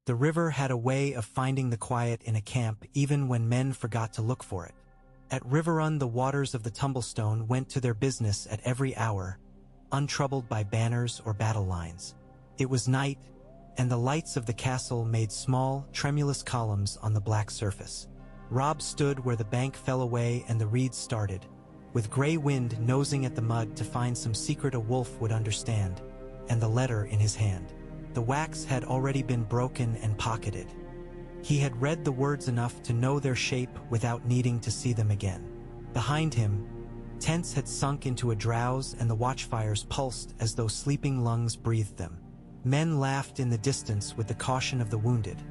The river had a way of finding the quiet in a camp even when men forgot to look for it. At Riverrun, the waters of the Tumblestone went to their business at every hour, untroubled by banners or battle lines. It was night, and the lights of the castle made small, tremulous columns on the black surface. Robb stood where the bank fell away and the reeds started, with Grey Wind nosing at the mud to find some secret a wolf would understand, and the letter in his hand. The wax had already been broken and pocketed. He had read the words enough to know their shape without needing to see them again. Behind him, tents had sunk into a drowse and the watchfires pulsed as though sleeping lungs breathed them. Men laughed in the distance with the caution of the wounded,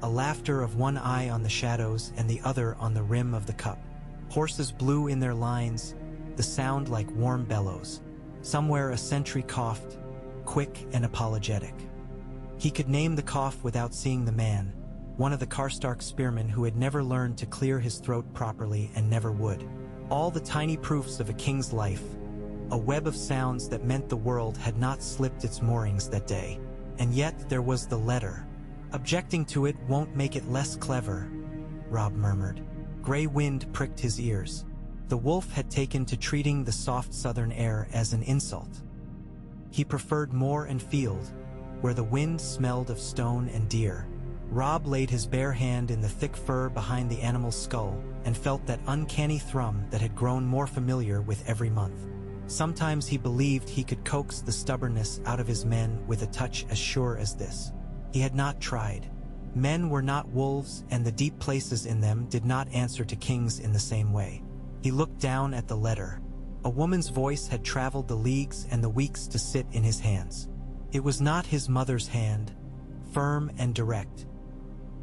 a laughter of one eye on the shadows and the other on the rim of the cup. Horses blew in their lines, the sound like warm bellows. Somewhere a sentry coughed, quick and apologetic. He could name the cough without seeing the man, one of the Karstark spearmen who had never learned to clear his throat properly and never would. All the tiny proofs of a king's life, a web of sounds that meant the world had not slipped its moorings that day. And yet there was the letter. Objecting to it won't make it less clever, Robb murmured. Grey Wind pricked his ears. The wolf had taken to treating the soft southern air as an insult. He preferred moor and field, where the wind smelled of stone and deer. Robb laid his bare hand in the thick fur behind the animal's skull and felt that uncanny thrum that had grown more familiar with every month. Sometimes he believed he could coax the stubbornness out of his men with a touch as sure as this. He had not tried. Men were not wolves, and the deep places in them did not answer to kings in the same way. He looked down at the letter. A woman's voice had traveled the leagues and the weeks to sit in his hands. It was not his mother's hand, firm and direct,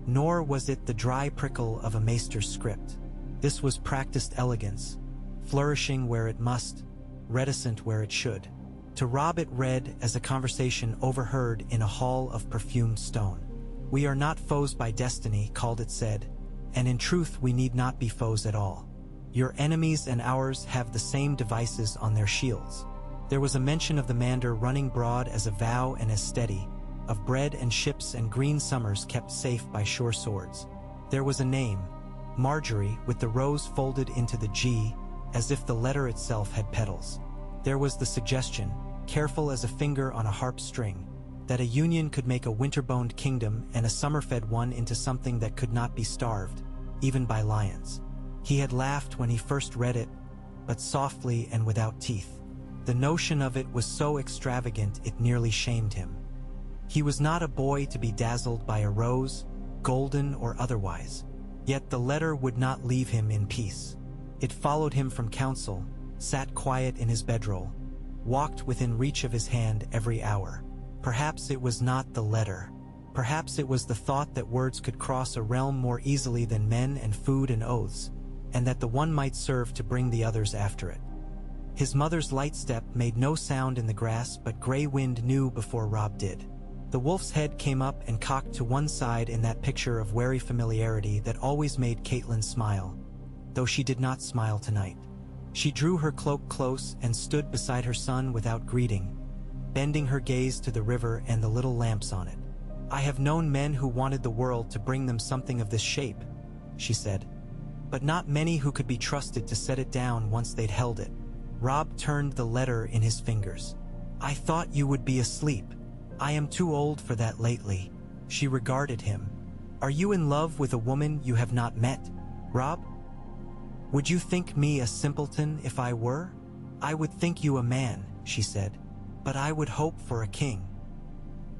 nor was it the dry prickle of a maester's script. This was practiced elegance, flourishing where it must, reticent where it should. To Robb it read as a conversation overheard in a hall of perfumed stone. "We are not foes by destiny," called it said, "and in truth we need not be foes at all. Your enemies and ours have the same devices on their shields." There was a mention of the Mander running broad as a vow and as steady, of bread and ships and green summers kept safe by sure swords. There was a name, Margaery, with the rose folded into the G, as if the letter itself had petals. There was the suggestion, careful as a finger on a harp string, that a union could make a winter-boned kingdom and a summer-fed one into something that could not be starved, even by lions. He had laughed when he first read it, but softly and without teeth. The notion of it was so extravagant it nearly shamed him. He was not a boy to be dazzled by a rose, golden or otherwise. Yet the letter would not leave him in peace. It followed him from council, sat quiet in his bedroll, walked within reach of his hand every hour. Perhaps it was not the letter. Perhaps it was the thought that words could cross a realm more easily than men and food and oaths, and that the one might serve to bring the others after it. His mother's light step made no sound in the grass, but Grey Wind knew before Robb did. The wolf's head came up and cocked to one side in that picture of wary familiarity that always made Catelyn smile, though she did not smile tonight. She drew her cloak close and stood beside her son without greeting, bending her gaze to the river and the little lamps on it. "I have known men who wanted the world to bring them something of this shape," she said, "but not many who could be trusted to set it down once they'd held it." Robb turned the letter in his fingers. "I thought you would be asleep. I am too old for that lately." She regarded him. "Are you in love with a woman you have not met, Robb? Would you think me a simpleton if I were? I would think you a man," she said, "but I would hope for a king."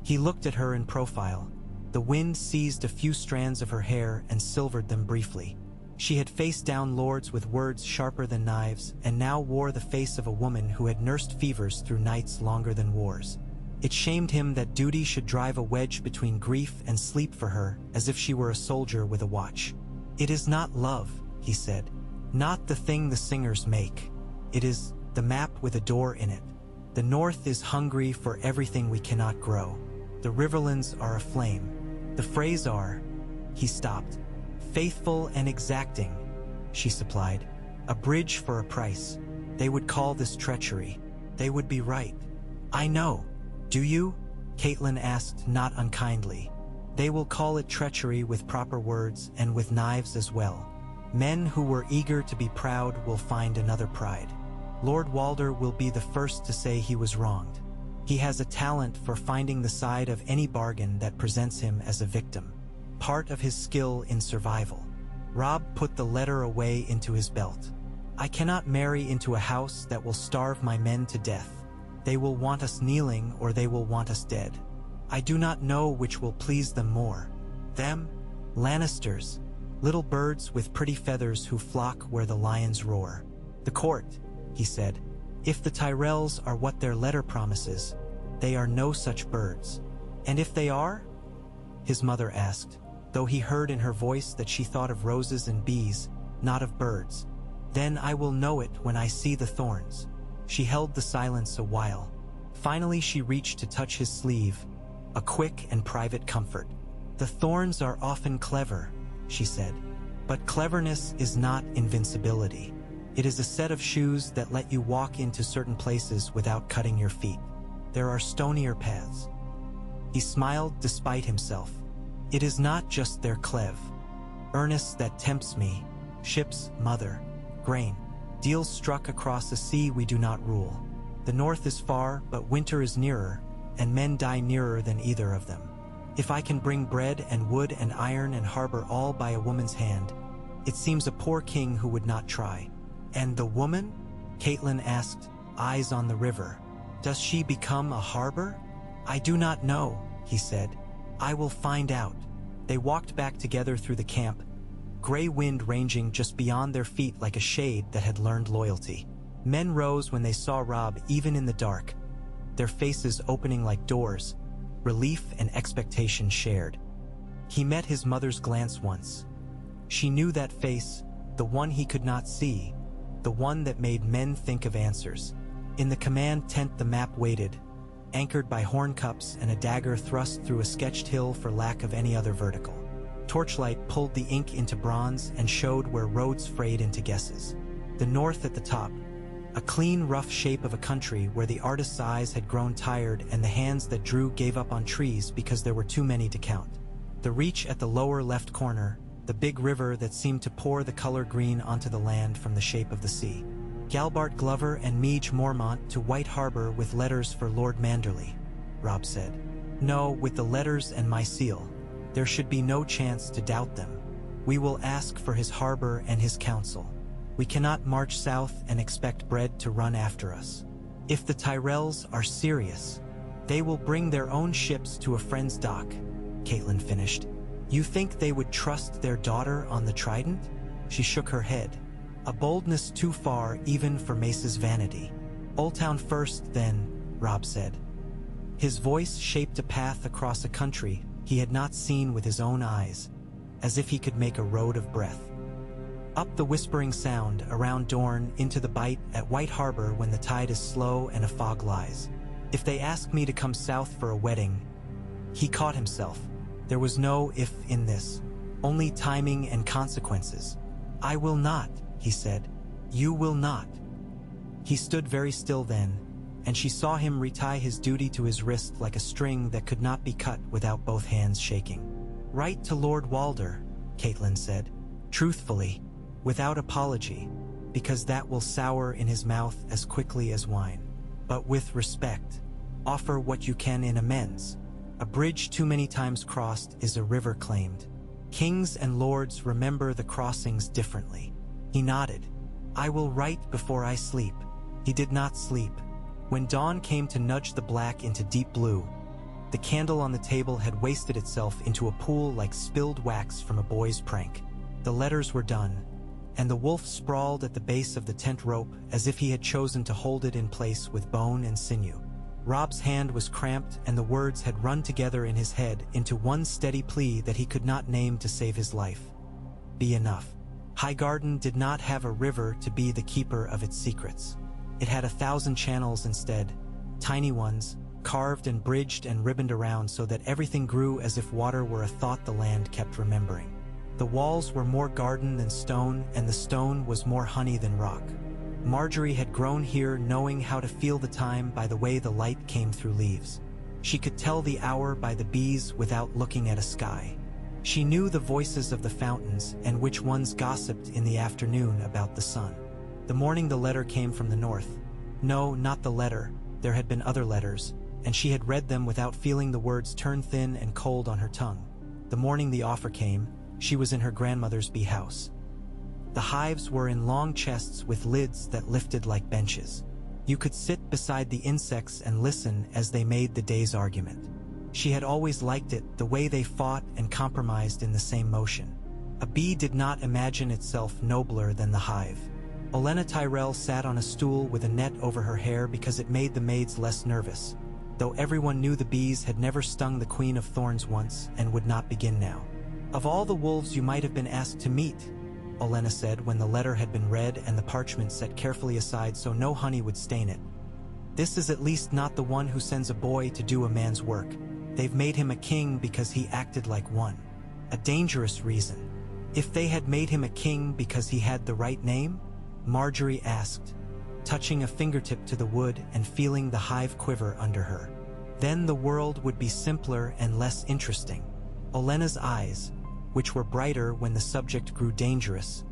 He looked at her in profile. The wind seized a few strands of her hair and silvered them briefly. She had faced down lords with words sharper than knives, and now wore the face of a woman who had nursed fevers through nights longer than wars. It shamed him that duty should drive a wedge between grief and sleep for her, as if she were a soldier with a watch. "It is not love," he said, "not the thing the singers make. It is the map with a door in it. The north is hungry for everything we cannot grow. The riverlands are aflame. The Freys are—" He stopped. "Faithful and exacting," she supplied. "A bridge for a price. They would call this treachery. They would be right." "I know. Do you?" Catelyn asked, not unkindly. They will call it treachery with proper words and with knives as well. Men who were eager to be proud will find another pride. Lord Walder will be the first to say he was wronged. He has a talent for finding the side of any bargain that presents him as a victim, part of his skill in survival. Robb put the letter away into his belt. I cannot marry into a house that will starve my men to death. They will want us kneeling or they will want us dead. I do not know which will please them more. Them? Lannisters, little birds with pretty feathers who flock where the lions roar. The court, he said. If the Tyrells are what their letter promises, they are no such birds. And if they are? His mother asked, though he heard in her voice that she thought of roses and bees, not of birds. Then I will know it when I see the thorns. She held the silence a while. Finally she reached to touch his sleeve, a quick and private comfort. The thorns are often clever, she said, but cleverness is not invincibility. It is a set of shoes that let you walk into certain places without cutting your feet. There are stonier paths. He smiled despite himself. It is not just their clev. Earnest that tempts me, ships, mother, grain, deals struck across a sea we do not rule. The north is far, but winter is nearer, and men die nearer than either of them. If I can bring bread and wood and iron and harbor all by a woman's hand, it seems a poor king who would not try. And the woman? Caitlin asked, eyes on the river. Does she become a harbor? I do not know, he said. I will find out. They walked back together through the camp, gray wind ranging just beyond their feet like a shade that had learned loyalty. Men rose when they saw Robb even in the dark, their faces opening like doors, relief and expectation shared. He met his mother's glance once. She knew that face, the one he could not see, the one that made men think of answers. In the command tent the map waited, anchored by horn cups and a dagger thrust through a sketched hill for lack of any other vertical. Torchlight pulled the ink into bronze and showed where roads frayed into guesses. The north at the top, a clean, rough shape of a country where the artist's eyes had grown tired and the hands that drew gave up on trees because there were too many to count. The reach at the lower left corner, the big river that seemed to pour the color green onto the land from the shape of the sea. Galbart Glover and Meege Mormont to White Harbor with letters for Lord Manderley, Robb said. No, with the letters and my seal. There should be no chance to doubt them. We will ask for his harbor and his counsel. We cannot march south and expect bread to run after us. If the Tyrells are serious, they will bring their own ships to a friend's dock, Caitlin finished. You think they would trust their daughter on the Trident? She shook her head. A boldness too far even for Mace's vanity. Old Town first, then, Robb said. His voice shaped a path across a country he had not seen with his own eyes, as if he could make a road of breath. Up the whispering sound, around Dorne, into the bight at White Harbor when the tide is slow and a fog lies. If they ask me to come south for a wedding, he caught himself. There was no if in this, only timing and consequences. I will not, he said. You will not. He stood very still then, and she saw him retie his duty to his wrist like a string that could not be cut without both hands shaking. Write to Lord Walder, Caitlin said, truthfully, without apology, because that will sour in his mouth as quickly as wine. But with respect, offer what you can in amends. A bridge too many times crossed is a river claimed. Kings and lords remember the crossings differently. He nodded. I will write before I sleep. He did not sleep. When dawn came to nudge the black into deep blue, the candle on the table had wasted itself into a pool like spilled wax from a boy's prank. The letters were done, and the wolf sprawled at the base of the tent rope as if he had chosen to hold it in place with bone and sinew. Robb's hand was cramped and the words had run together in his head into one steady plea that he could not name to save his life. Be enough. Highgarden did not have a river to be the keeper of its secrets. It had 1,000 channels instead, tiny ones, carved and bridged and ribboned around so that everything grew as if water were a thought the land kept remembering. The walls were more garden than stone, and the stone was more honey than rock. Margaery had grown here knowing how to feel the time by the way the light came through leaves. She could tell the hour by the bees without looking at a sky. She knew the voices of the fountains and which ones gossiped in the afternoon about the sun. The morning the letter came from the north. No, not the letter, there had been other letters, and she had read them without feeling the words turn thin and cold on her tongue. The morning the offer came, she was in her grandmother's bee house. The hives were in long chests with lids that lifted like benches. You could sit beside the insects and listen as they made the day's argument. She had always liked it, the way they fought and compromised in the same motion. A bee did not imagine itself nobler than the hive. Olenna Tyrell sat on a stool with a net over her hair because it made the maids less nervous, though everyone knew the bees had never stung the Queen of Thorns once and would not begin now. "Of all the wolves you might have been asked to meet," Olenna said when the letter had been read and the parchment set carefully aside so no honey would stain it, "this is at least not the one who sends a boy to do a man's work. They've made him a king because he acted like one. A dangerous reason. If they had made him a king because he had the right name?" Margaery asked, touching a fingertip to the wood and feeling the hive quiver under her. "Then the world would be simpler and less interesting." Olenna's eyes, which were brighter when the subject grew dangerous,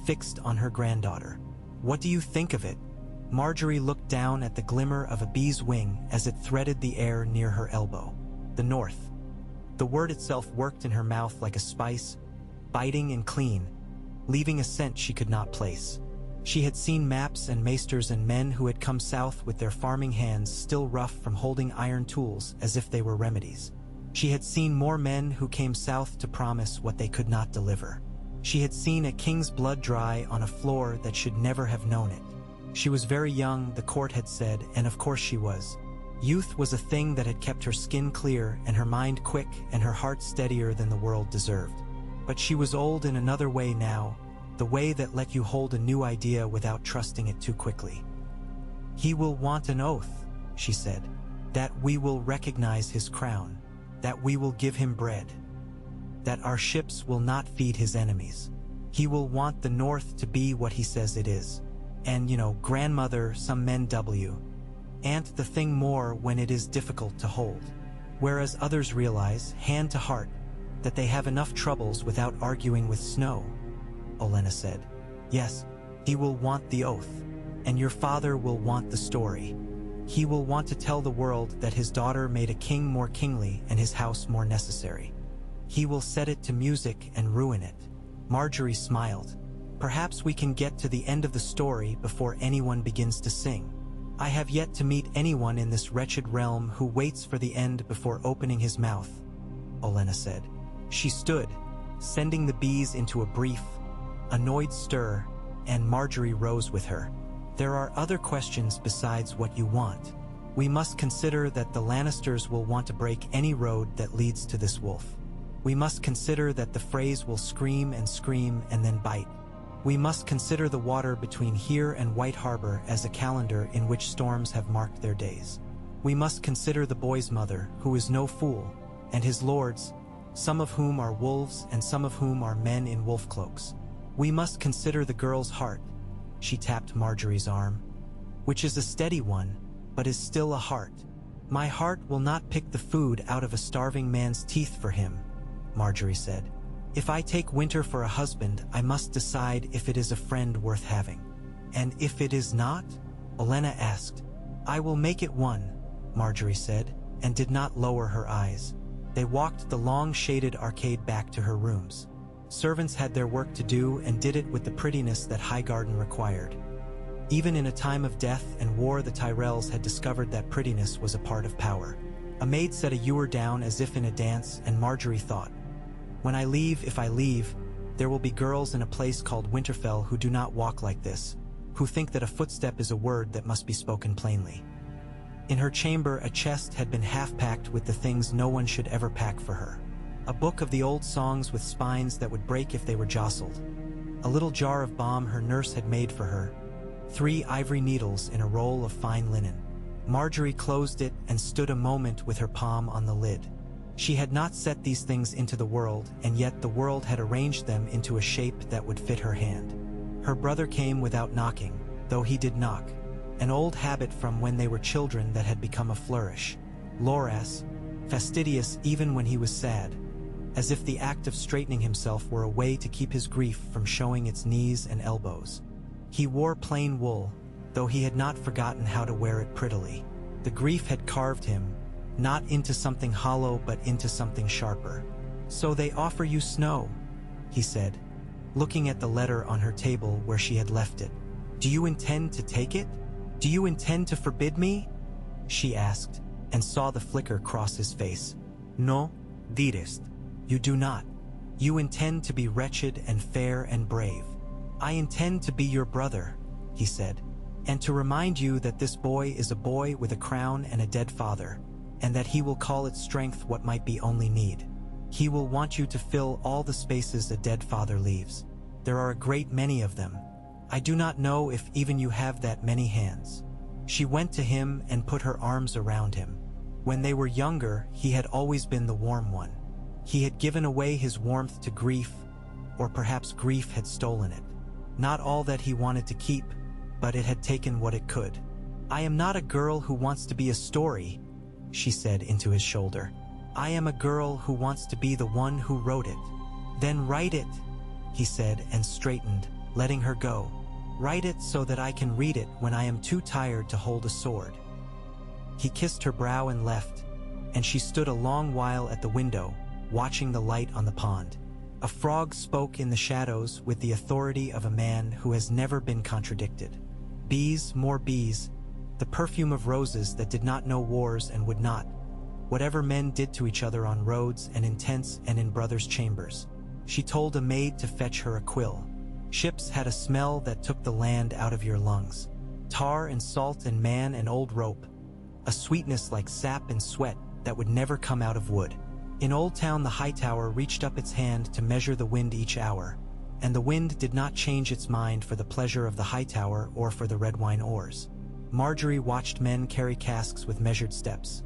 fixed on her granddaughter. "What do you think of it?" Margaery looked down at the glimmer of a bee's wing as it threaded the air near her elbow. The north. The word itself worked in her mouth like a spice, biting and clean, leaving a scent she could not place. She had seen maps and maesters and men who had come south with their farming hands still rough from holding iron tools as if they were remedies. She had seen more men who came south to promise what they could not deliver. She had seen a king's blood dry on a floor that should never have known it. She was very young, the court had said, and of course she was. Youth was a thing that had kept her skin clear and her mind quick and her heart steadier than the world deserved. But she was old in another way now, the way that let you hold a new idea without trusting it too quickly. "He will want an oath," she said, "that we will recognize his crown, that we will give him bread, that our ships will not feed his enemies. He will want the North to be what he says it is. And, grandmother, some men Aunt, the thing more when it is difficult to hold. Whereas others realize, hand to heart, that they have enough troubles without arguing with snow," Olenna said. "Yes, he will want the oath, and your father will want the story. He will want to tell the world that his daughter made a king more kingly and his house more necessary. He will set it to music and ruin it." Margaery smiled. "Perhaps we can get to the end of the story before anyone begins to sing. I have yet to meet anyone in this wretched realm who waits for the end before opening his mouth," Olenna said. She stood, sending the bees into a brief, annoyed stir, and Margaery rose with her. "There are other questions besides what you want. We must consider that the Lannisters will want to break any road that leads to this wolf. We must consider that the Freys will scream and then bite. We must consider the water between here and White Harbor as a calendar in which storms have marked their days. We must consider the boy's mother, who is no fool, and his lords, some of whom are wolves and some of whom are men in wolf cloaks. We must consider the girl's heart," she tapped Margaery's arm, "which is a steady one, but is still a heart. My heart will not pick the food out of a starving man's teeth for him," Margaery said. "If I take Winter for a husband, I must decide if it is a friend worth having. And if it is not?" Olenna asked. "I will make it one," Margaery said, and did not lower her eyes. They walked the long shaded arcade back to her rooms. Servants had their work to do and did it with the prettiness that Highgarden required. Even in a time of death and war, the Tyrells had discovered that prettiness was a part of power. A maid set a ewer down as if in a dance, and Margaery thought, "When I leave, if I leave, there will be girls in a place called Winterfell who do not walk like this, who think that a footstep is a word that must be spoken plainly." In her chamber, a chest had been half-packed with the things no one should ever pack for her. A book of the old songs with spines that would break if they were jostled. A little jar of balm her nurse had made for her. 3 ivory needles in a roll of fine linen. Margaery closed it and stood a moment with her palm on the lid. She had not set these things into the world, and yet the world had arranged them into a shape that would fit her hand. Her brother came without knocking, though he did knock, an old habit from when they were children that had become a flourish. Loras, fastidious even when he was sad, as if the act of straightening himself were a way to keep his grief from showing its knees and elbows. He wore plain wool, though he had not forgotten how to wear it prettily. The grief had carved him, not into something hollow but into something sharper. "So they offer you snow," he said, looking at the letter on her table where she had left it. "Do you intend to take it? Do you intend to forbid me?" she asked, and saw the flicker cross his face. "No, dearest, you do not. You intend to be wretched and fair and brave. I intend to be your brother," he said, "and to remind you that this boy is a boy with a crown and a dead father, and that he will call its strength what might be only need. He will want you to fill all the spaces a dead father leaves. There are a great many of them. I do not know if even you have that many hands." She went to him and put her arms around him. When they were younger, he had always been the warm one. He had given away his warmth to grief, or perhaps grief had stolen it. Not all that he wanted to keep, but it had taken what it could. "I am not a girl who wants to be a story," she said into his shoulder. "I am a girl who wants to be the one who wrote it." "Then write it," he said, and straightened, letting her go. "Write it so that I can read it when I am too tired to hold a sword." He kissed her brow and left, and she stood a long while at the window, watching the light on the pond. A frog spoke in the shadows with the authority of a man who has never been contradicted. Bees, more bees, the perfume of roses that did not know wars and would not. Whatever men did to each other on roads and in tents and in brothers' chambers. She told a maid to fetch her a quill. Ships had a smell that took the land out of your lungs. Tar and salt and man and old rope. A sweetness like sap and sweat that would never come out of wood. In Old Town the high tower reached up its hand to measure the wind each hour, and the wind did not change its mind for the pleasure of the high tower or for the red wine oars. Margaery watched men carry casks with measured steps.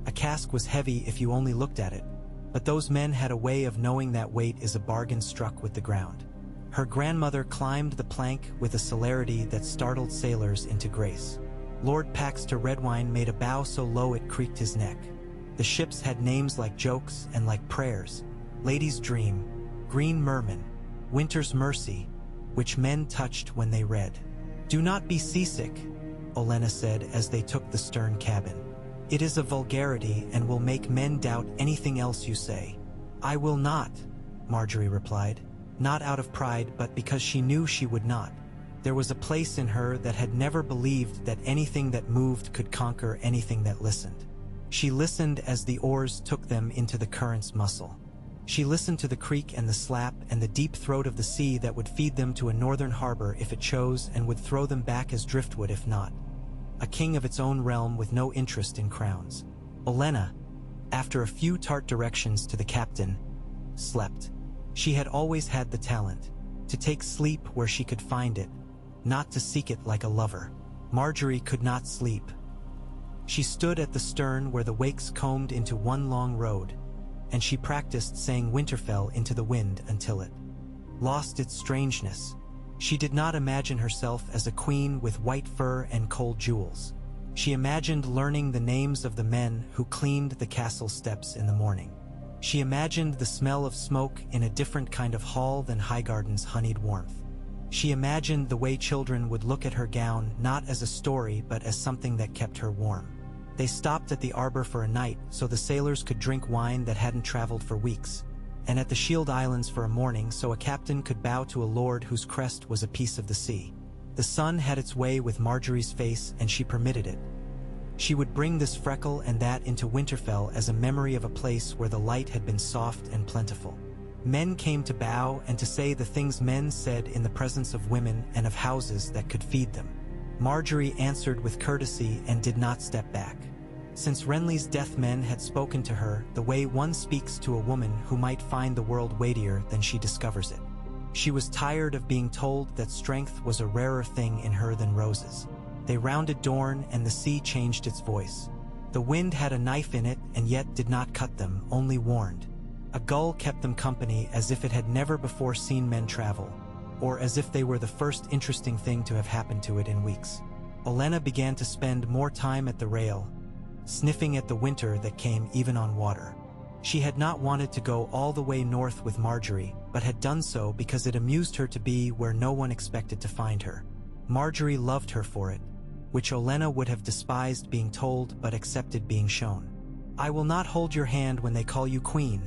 A cask was heavy if you only looked at it, but those men had a way of knowing that weight is a bargain struck with the ground. Her grandmother climbed the plank with a celerity that startled sailors into grace. Lord Paxter Redwine made a bow so low it creaked his neck. The ships had names like jokes and like prayers. Lady's Dream, Green Merman, Winter's Mercy, which men touched when they read. "Do not be seasick," Olenna said as they took the stern cabin. "It is a vulgarity and will make men doubt anything else you say." "I will not," Margaery replied, not out of pride but because she knew she would not. There was a place in her that had never believed that anything that moved could conquer anything that listened. She listened as the oars took them into the current's muscle. She listened to the creak and the slap and the deep throat of the sea that would feed them to a northern harbor if it chose and would throw them back as driftwood if not. A king of its own realm with no interest in crowns. Olenna, after a few tart directions to the captain, slept. She had always had the talent to take sleep where she could find it, not to seek it like a lover. Margaery could not sleep. She stood at the stern where the wakes combed into one long road, and she practiced saying Winterfell into the wind until it lost its strangeness. She did not imagine herself as a queen with white fur and cold jewels. She imagined learning the names of the men who cleaned the castle steps in the morning. She imagined the smell of smoke in a different kind of hall than Highgarden's honeyed warmth. She imagined the way children would look at her gown not as a story but as something that kept her warm. They stopped at the arbor for a night so the sailors could drink wine that hadn't traveled for weeks, and at the Shield Islands for a morning so a captain could bow to a lord whose crest was a piece of the sea. The sun had its way with Margaery's face and she permitted it. She would bring this freckle and that into Winterfell as a memory of a place where the light had been soft and plentiful. Men came to bow and to say the things men said in the presence of women and of houses that could feed them. Margaery answered with courtesy and did not step back. Since Renly's death men had spoken to her the way one speaks to a woman who might find the world weightier than she discovers it. She was tired of being told that strength was a rarer thing in her than roses. They rounded Dorne and the sea changed its voice. The wind had a knife in it and yet did not cut them, only warned. A gull kept them company as if it had never before seen men travel, or as if they were the first interesting thing to have happened to it in weeks. Olenna began to spend more time at the rail, sniffing at the winter that came even on water. She had not wanted to go all the way north with Margaery, but had done so because it amused her to be where no one expected to find her. Margaery loved her for it, which Olenna would have despised being told but accepted being shown. "I will not hold your hand when they call you queen,"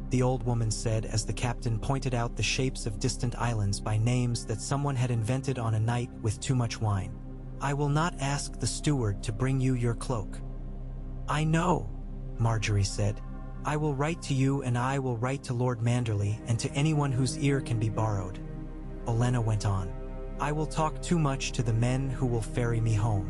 the old woman said as the captain pointed out the shapes of distant islands by names that someone had invented on a night with too much wine. "I will not ask the steward to bring you your cloak." "I know," Margaery said. "I will write to you, and I will write to Lord Manderley and to anyone whose ear can be borrowed." Olenna went on. "I will talk too much to the men who will ferry me home.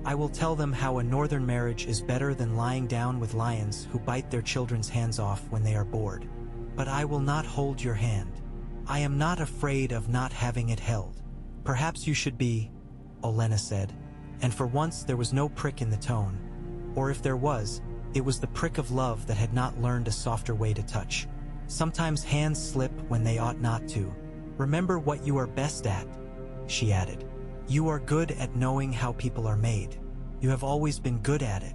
I will tell them how a northern marriage is better than lying down with lions who bite their children's hands off when they are bored. But I will not hold your hand. I am not afraid of not having it held." "Perhaps you should be," Olenna said, and for once there was no prick in the tone. Or if there was, it was the prick of love that had not learned a softer way to touch. "Sometimes hands slip when they ought not to. Remember what you are best at," she added. "You are good at knowing how people are made. You have always been good at it.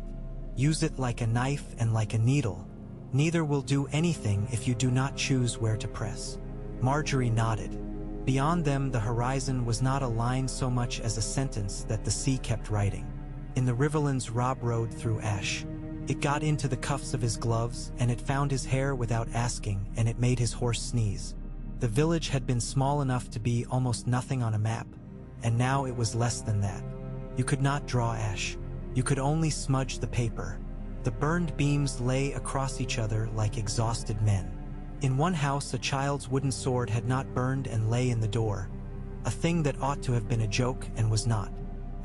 Use it like a knife and like a needle. Neither will do anything if you do not choose where to press." Margaery nodded. Beyond them, the horizon was not a line so much as a sentence that the sea kept writing. In the riverlands, Robb rode through ash. It got into the cuffs of his gloves, and it found his hair without asking, and it made his horse sneeze. The village had been small enough to be almost nothing on a map, and now it was less than that. You could not draw ash. You could only smudge the paper. The burned beams lay across each other like exhausted men. In one house, a child's wooden sword had not burned and lay in the door, a thing that ought to have been a joke and was not.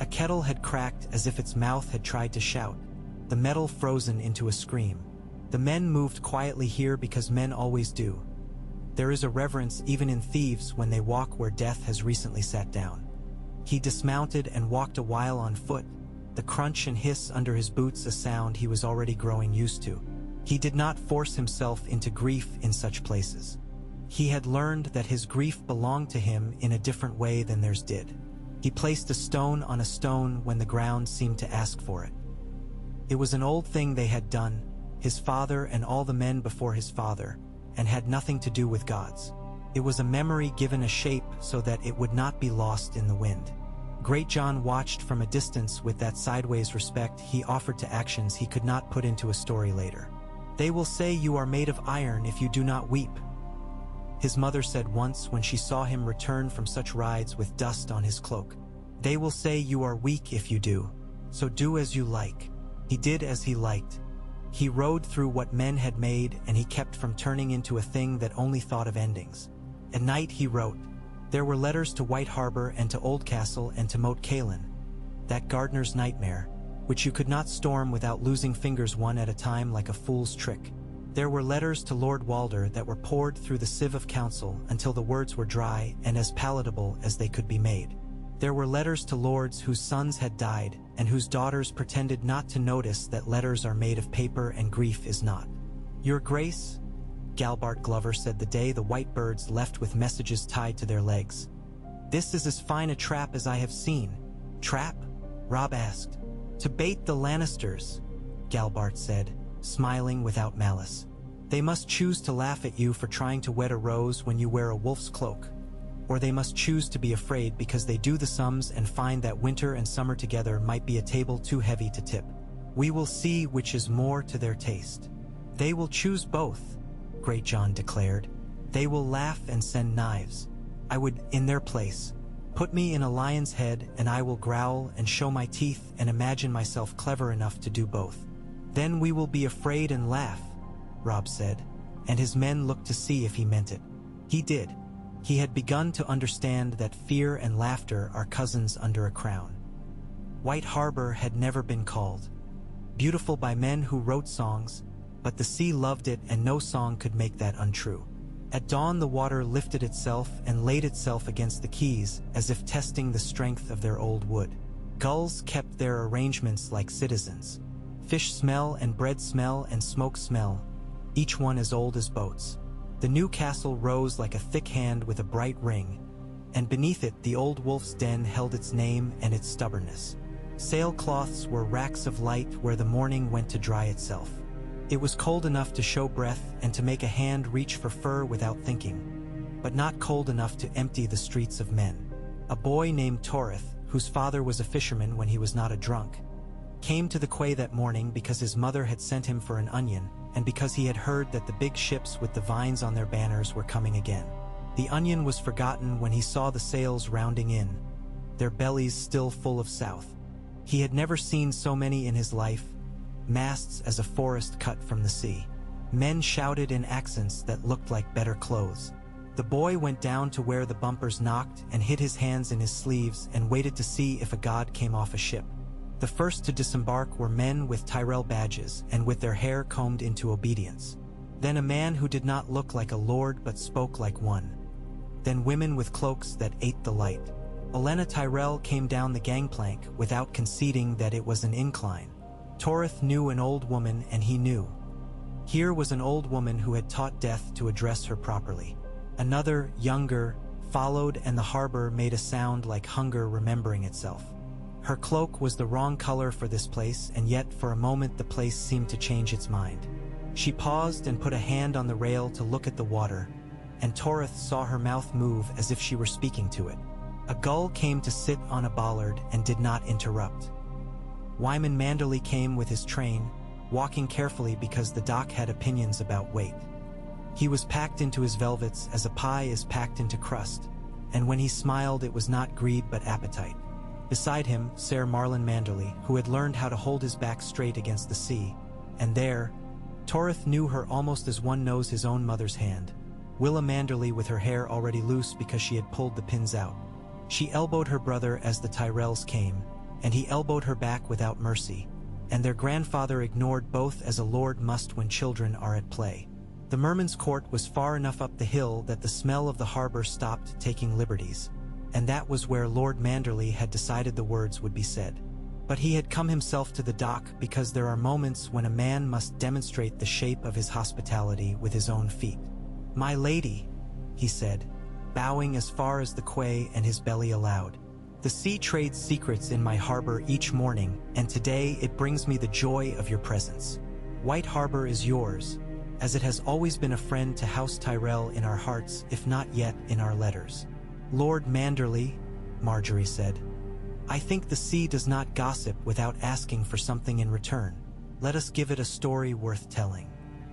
A kettle had cracked as if its mouth had tried to shout, the metal frozen into a scream. The men moved quietly here because men always do. There is a reverence even in thieves when they walk where death has recently sat down. He dismounted and walked a while on foot, the crunch and hiss under his boots a sound he was already growing used to. He did not force himself into grief in such places. He had learned that his grief belonged to him in a different way than theirs did. He placed a stone on a stone when the ground seemed to ask for it. It was an old thing they had done, his father and all the men before his father, and had nothing to do with gods. It was a memory given a shape so that it would not be lost in the wind. Great John watched from a distance with that sideways respect he offered to actions he could not put into a story later. "They will say you are made of iron if you do not weep," his mother said once when she saw him return from such rides with dust on his cloak. "They will say you are weak if you do, so do as you like." He did as he liked. He rode through what men had made, and he kept from turning into a thing that only thought of endings. At night he wrote. There were letters to White Harbor and to Oldcastle and to Moat Cailin, that gardener's nightmare, which you could not storm without losing fingers one at a time like a fool's trick. There were letters to Lord Walder that were poured through the sieve of counsel until the words were dry and as palatable as they could be made. There were letters to lords whose sons had died and whose daughters pretended not to notice that letters are made of paper and grief is not. "Your Grace," Galbart Glover said the day the white birds left with messages tied to their legs. "This is as fine a trap as I have seen." "Trap?" Robb asked. "To bait the Lannisters," Galbart said, smiling without malice. "They must choose to laugh at you for trying to wed a rose when you wear a wolf's cloak. Or they must choose to be afraid because they do the sums and find that winter and summer together might be a table too heavy to tip. We will see which is more to their taste." "They will choose both," Great John declared. "They will laugh and send knives. I would, in their place. Put me in a lion's head and I will growl and show my teeth and imagine myself clever enough to do both." "Then we will be afraid and laugh," Robb said, and his men looked to see if he meant it. He did. He had begun to understand that fear and laughter are cousins under a crown. White Harbor had never been called beautiful by men who wrote songs, but the sea loved it and no song could make that untrue. At dawn the water lifted itself and laid itself against the quays as if testing the strength of their old wood. Gulls kept their arrangements like citizens. Fish smell and bread smell and smoke smell, each one as old as boats. The new castle rose like a thick hand with a bright ring, and beneath it the old wolf's den held its name and its stubbornness. Sailcloths were racks of light where the morning went to dry itself. It was cold enough to show breath and to make a hand reach for fur without thinking, but not cold enough to empty the streets of men. A boy named Torith, whose father was a fisherman when he was not a drunk, came to the quay that morning because his mother had sent him for an onion, and because he had heard that the big ships with the vines on their banners were coming again. The onion was forgotten when he saw the sails rounding in, their bellies still full of south. He had never seen so many in his life, masts as a forest cut from the sea. Men shouted in accents that looked like better clothes. The boy went down to where the bumpers knocked and hid his hands in his sleeves and waited to see if a god came off a ship. The first to disembark were men with Tyrell badges and with their hair combed into obedience. Then a man who did not look like a lord but spoke like one. Then women with cloaks that ate the light. Olenna Tyrell came down the gangplank without conceding that it was an incline. Torith knew an old woman, and he knew. Here was an old woman who had taught death to address her properly. Another, younger, followed, and the harbor made a sound like hunger remembering itself. Her cloak was the wrong color for this place, and yet for a moment the place seemed to change its mind. She paused and put a hand on the rail to look at the water, and Torith saw her mouth move as if she were speaking to it. A gull came to sit on a bollard and did not interrupt. Wyman Manderley came with his train, walking carefully because the dock had opinions about weight. He was packed into his velvets as a pie is packed into crust, and when he smiled it was not greed but appetite. Beside him, Sir Marlon Manderley, who had learned how to hold his back straight against the sea, and there, Torith knew her almost as one knows his own mother's hand. Willa Manderley with her hair already loose because she had pulled the pins out. She elbowed her brother as the Tyrells came, and he elbowed her back without mercy, and their grandfather ignored both as a lord must when children are at play. The Merman's Court was far enough up the hill that the smell of the harbor stopped taking liberties, and that was where Lord Manderley had decided the words would be said. But he had come himself to the dock because there are moments when a man must demonstrate the shape of his hospitality with his own feet. "My lady," he said, bowing as far as the quay and his belly allowed. "The sea trades secrets in my harbor each morning, and today it brings me the joy of your presence. White Harbor is yours, as it has always been a friend to House Tyrell in our hearts, if not yet in our letters." "Lord Manderley," Margaery said, "I think the sea does not gossip without asking for something in return. Let us give it a story worth telling."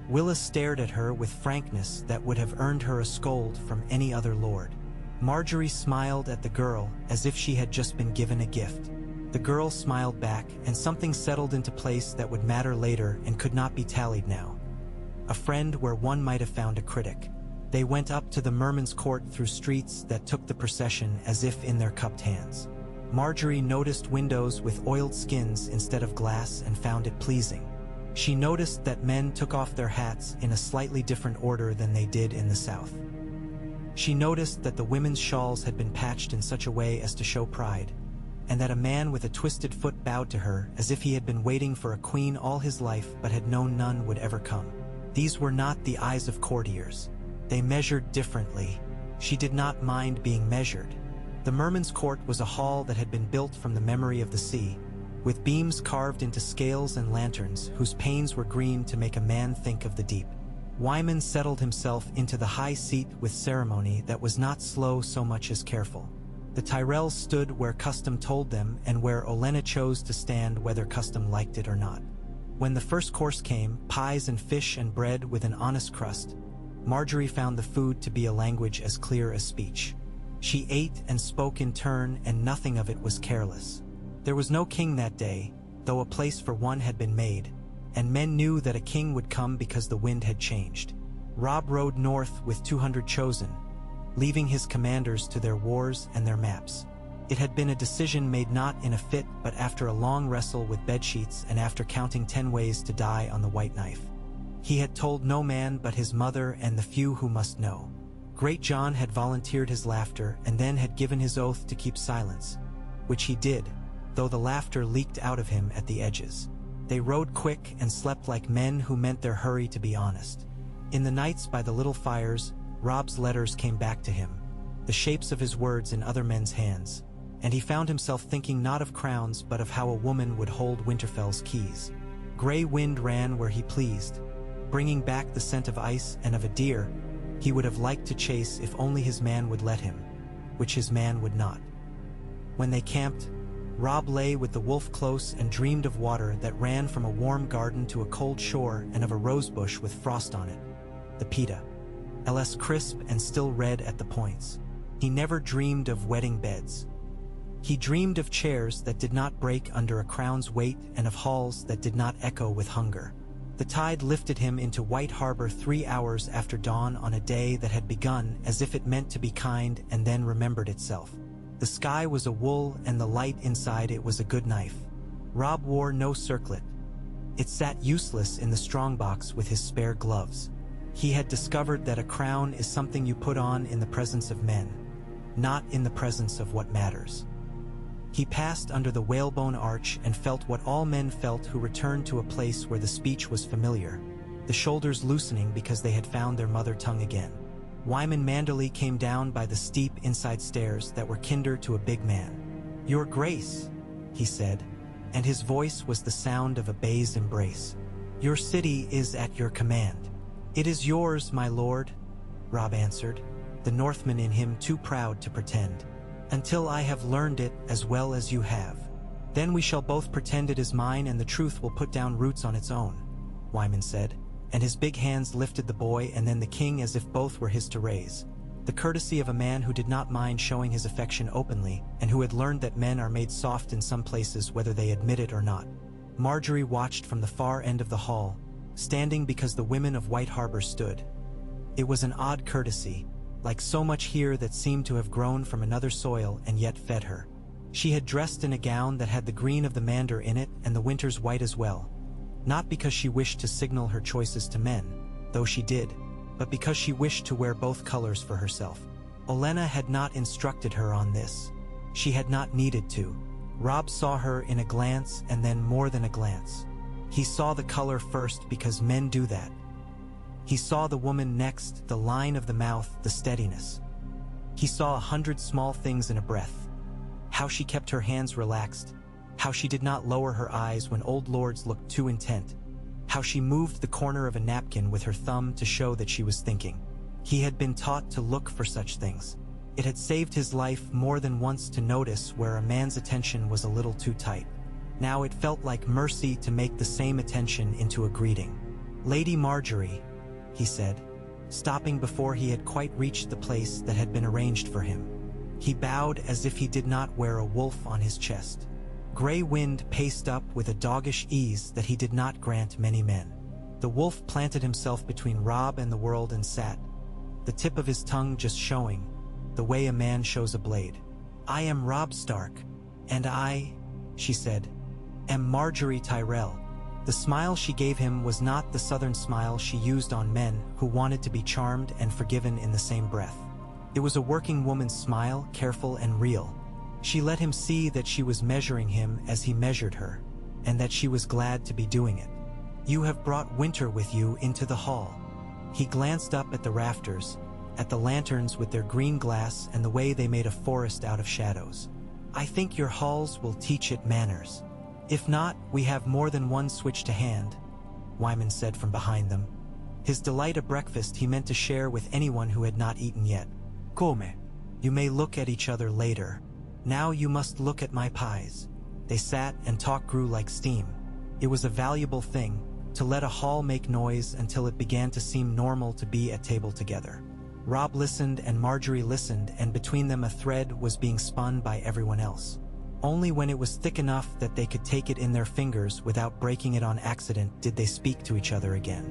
Willa stared at her with frankness that would have earned her a scold from any other lord. Margaery smiled at the girl as if she had just been given a gift. The girl smiled back, and something settled into place that would matter later and could not be tallied now. A friend where one might have found a critic. They went up to the Merman's Court through streets that took the procession as if in their cupped hands. Margaery noticed windows with oiled skins instead of glass and found it pleasing. She noticed that men took off their hats in a slightly different order than they did in the South. She noticed that the women's shawls had been patched in such a way as to show pride, and that a man with a twisted foot bowed to her as if he had been waiting for a queen all his life but had known none would ever come. These were not the eyes of courtiers. They measured differently. She did not mind being measured. The Merman's Court was a hall that had been built from the memory of the sea, with beams carved into scales and lanterns whose panes were green to make a man think of the deep. Wyman settled himself into the high seat with ceremony that was not slow so much as careful. The Tyrells stood where custom told them and where Olenna chose to stand whether custom liked it or not. When the first course came, pies and fish and bread with an honest crust, Margaery found the food to be a language as clear as speech. She ate and spoke in turn, and nothing of it was careless. There was no king that day, though a place for one had been made, and men knew that a king would come because the wind had changed. Robb rode north with 200 chosen, leaving his commanders to their wars and their maps. It had been a decision made not in a fit but after a long wrestle with bedsheets and after counting 10 ways to die on the white knife. He had told no man but his mother and the few who must know. Great John had volunteered his laughter and then had given his oath to keep silence, which he did, though the laughter leaked out of him at the edges. They rode quick and slept like men who meant their hurry to be honest. In the nights by the little fires, Robb's letters came back to him, the shapes of his words in other men's hands, and he found himself thinking not of crowns but of how a woman would hold Winterfell's keys. Gray wind ran where he pleased, bringing back the scent of ice and of a deer he would have liked to chase if only his man would let him, which his man would not. When they camped, Robb lay with the wolf close and dreamed of water that ran from a warm garden to a cold shore and of a rosebush with frost on it, the pita, ls crisp and still red at the points. He never dreamed of wedding beds. He dreamed of chairs that did not break under a crown's weight and of halls that did not echo with hunger. The tide lifted him into White Harbor 3 hours after dawn on a day that had begun as if it meant to be kind and then remembered itself. The sky was a wool and the light inside it was a good knife. Robb wore no circlet. It sat useless in the strongbox with his spare gloves. He had discovered that a crown is something you put on in the presence of men, not in the presence of what matters. He passed under the whalebone arch and felt what all men felt who returned to a place where the speech was familiar, the shoulders loosening because they had found their mother tongue again. Wyman Manderley came down by the steep inside stairs that were kinder to a big man. "Your Grace," he said, and his voice was the sound of a bay's embrace. "Your city is at your command." "It is yours, my lord," Robb answered, the Northman in him too proud to pretend. "Until I have learned it as well as you have. Then we shall both pretend it is mine and the truth will put down roots on its own," Wyman said, and his big hands lifted the boy and then the king as if both were his to raise. The courtesy of a man who did not mind showing his affection openly and who had learned that men are made soft in some places whether they admit it or not. Margaery watched from the far end of the hall, standing because the women of White Harbor stood. It was an odd courtesy, like so much here that seemed to have grown from another soil and yet fed her. She had dressed in a gown that had the green of the mander in it and the winter's white as well. Not because she wished to signal her choices to men, though she did, but because she wished to wear both colors for herself. Olenna had not instructed her on this. She had not needed to. Robb saw her in a glance and then more than a glance. He saw the color first because men do that. He saw the woman next, the line of the mouth, the steadiness. He saw 100 small things in a breath. How she kept her hands relaxed, how she did not lower her eyes when old lords looked too intent, how she moved the corner of a napkin with her thumb to show that she was thinking. He had been taught to look for such things. It had saved his life more than once to notice where a man's attention was a little too tight. Now it felt like mercy to make the same attention into a greeting. "Lady Margaery," he said, stopping before he had quite reached the place that had been arranged for him. He bowed as if he did not wear a wolf on his chest. Gray wind paced up with a doggish ease that he did not grant many men. The wolf planted himself between Robb and the world and sat, the tip of his tongue just showing, the way a man shows a blade. "I am Robb Stark, and I," she said, "am Margaery Tyrell." The smile she gave him was not the southern smile she used on men who wanted to be charmed and forgiven in the same breath. It was a working woman's smile, careful and real. She let him see that she was measuring him as he measured her, and that she was glad to be doing it. "You have brought winter with you into the hall." He glanced up at the rafters, at the lanterns with their green glass and the way they made a forest out of shadows. "I think your halls will teach it manners. If not, we have more than one switch to hand," Wyman said from behind them. His delight at breakfast he meant to share with anyone who had not eaten yet. "Come, you may look at each other later. Now you must look at my pies." They sat and talk grew like steam. It was a valuable thing, to let a hall make noise until it began to seem normal to be at table together. Robb listened and Margaery listened, and between them a thread was being spun by everyone else. Only when it was thick enough that they could take it in their fingers without breaking it on accident did they speak to each other again.